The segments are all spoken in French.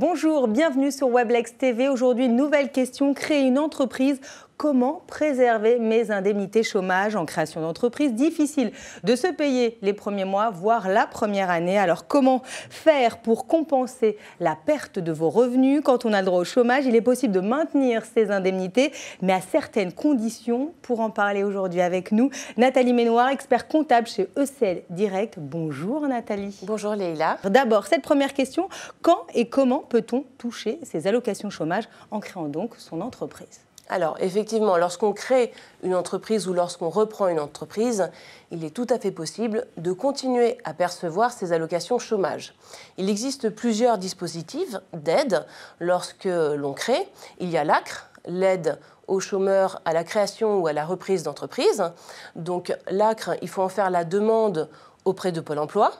Bonjour, bienvenue sur Weblex TV. Aujourd'hui, une nouvelle question, créer une entreprise. Comment préserver mes indemnités chômage en création d'entreprise? Difficile de se payer les premiers mois, voire la première année. Alors comment faire pour compenser la perte de vos revenus? Quand on a le droit au chômage, il est possible de maintenir ces indemnités, mais à certaines conditions. Pour en parler aujourd'hui avec nous, Nathalie Ménoir, expert comptable chez ECL Direct. Bonjour Nathalie. Bonjour Leïla. D'abord, cette première question, quand et comment peut-on toucher ces allocations chômage en créant donc son entreprise? Alors, effectivement, lorsqu'on crée une entreprise ou lorsqu'on reprend une entreprise, il est tout à fait possible de continuer à percevoir ces allocations chômage. Il existe plusieurs dispositifs d'aide lorsque l'on crée. Il y a l'ACRE, l'aide aux chômeurs à la création ou à la reprise d'entreprise. Donc, l'ACRE, il faut en faire la demande auprès de Pôle emploi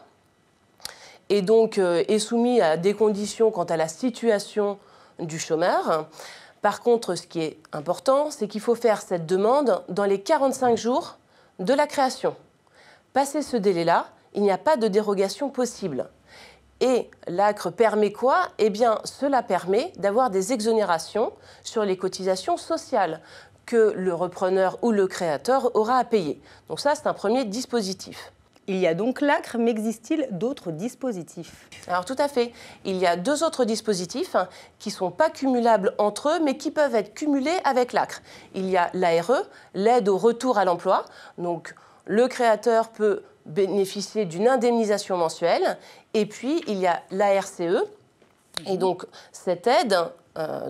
et donc est soumis à des conditions quant à la situation du chômeur. Par contre, ce qui est important, c'est qu'il faut faire cette demande dans les 45 jours de la création. Passé ce délai-là, il n'y a pas de dérogation possible. Et l'ACRE permet quoi? Eh bien, cela permet d'avoir des exonérations sur les cotisations sociales que le repreneur ou le créateur aura à payer. Donc ça, c'est un premier dispositif. Il y a donc l'ACRE, mais existe-t-il d'autres dispositifs? Alors tout à fait. Il y a deux autres dispositifs qui ne sont pas cumulables entre eux, mais qui peuvent être cumulés avec l'ACRE. Il y a l'ARE, l'aide au retour à l'emploi. Donc le créateur peut bénéficier d'une indemnisation mensuelle. Et puis il y a l'ARCE. Et donc cette aide,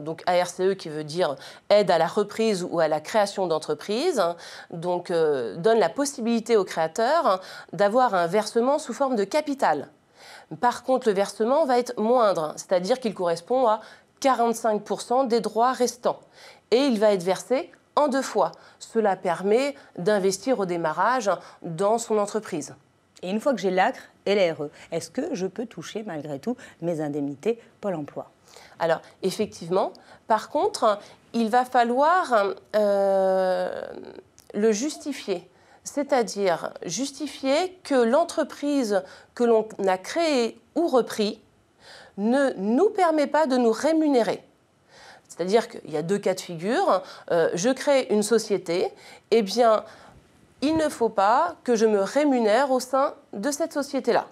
donc ARCE qui veut dire aide à la reprise ou à la création d'entreprise, donc donne la possibilité au créateur d'avoir un versement sous forme de capital. Par contre, le versement va être moindre, c'est-à-dire qu'il correspond à 45% des droits restants. Et il va être versé en 2 fois. Cela permet d'investir au démarrage dans son entreprise. Et une fois que j'ai l'ACRE et l'ARE, est-ce que je peux toucher malgré tout mes indemnités Pôle emploi? Alors, effectivement, par contre, il va falloir le justifier. C'est-à-dire justifier que l'entreprise que l'on a créée ou repris ne nous permet pas de nous rémunérer. C'est-à-dire qu'il y a 2 cas de figure. Je crée une société, eh bien, il ne faut pas que je me rémunère au sein de cette société-là.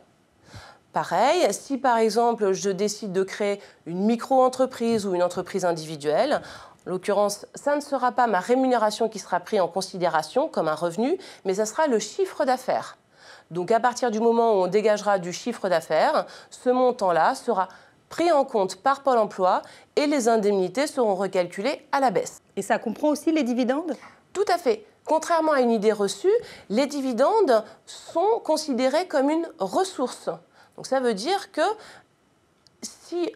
Pareil, si par exemple je décide de créer une micro-entreprise ou une entreprise individuelle, en l'occurrence, ça ne sera pas ma rémunération qui sera prise en considération comme un revenu, mais ça sera le chiffre d'affaires. Donc à partir du moment où on dégagera du chiffre d'affaires, ce montant-là sera pris en compte par Pôle emploi et les indemnités seront recalculées à la baisse. Et ça comprend aussi les dividendes? Tout à fait. Contrairement à une idée reçue, les dividendes sont considérés comme une ressource. Donc ça veut dire que si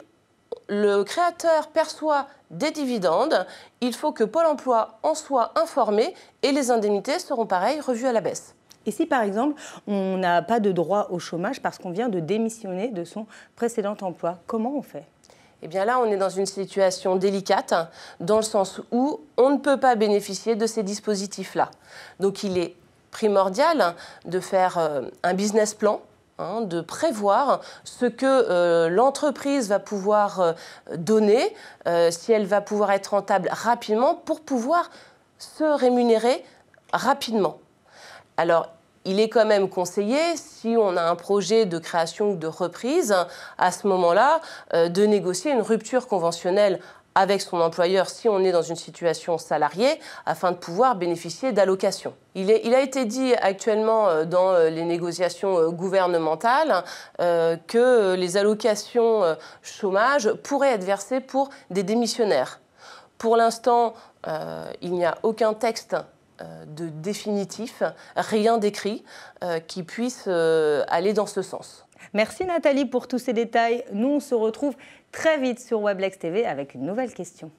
le créateur perçoit des dividendes, il faut que Pôle emploi en soit informé et les indemnités seront pareilles, revues à la baisse. Et si par exemple on n'a pas de droit au chômage parce qu'on vient de démissionner de son précédent emploi, comment on fait? Eh bien là, on est dans une situation délicate, dans le sens où on ne peut pas bénéficier de ces dispositifs-là. Donc il est primordial de faire un business plan, de prévoir ce que l'entreprise va pouvoir donner, si elle va pouvoir être rentable rapidement pour pouvoir se rémunérer rapidement. Alors, il est quand même conseillé, si on a un projet de création ou de reprise, à ce moment-là, de négocier une rupture conventionnelle avec son employeur si on est dans une situation salariée, afin de pouvoir bénéficier d'allocations. Il a été dit actuellement dans les négociations gouvernementales que les allocations chômage pourraient être versées pour des démissionnaires. Pour l'instant, il n'y a aucun texte de définitif, rien d'écrit qui puisse aller dans ce sens. Merci Nathalie pour tous ces détails. Nous, on se retrouve très vite sur Weblex TV avec une nouvelle question.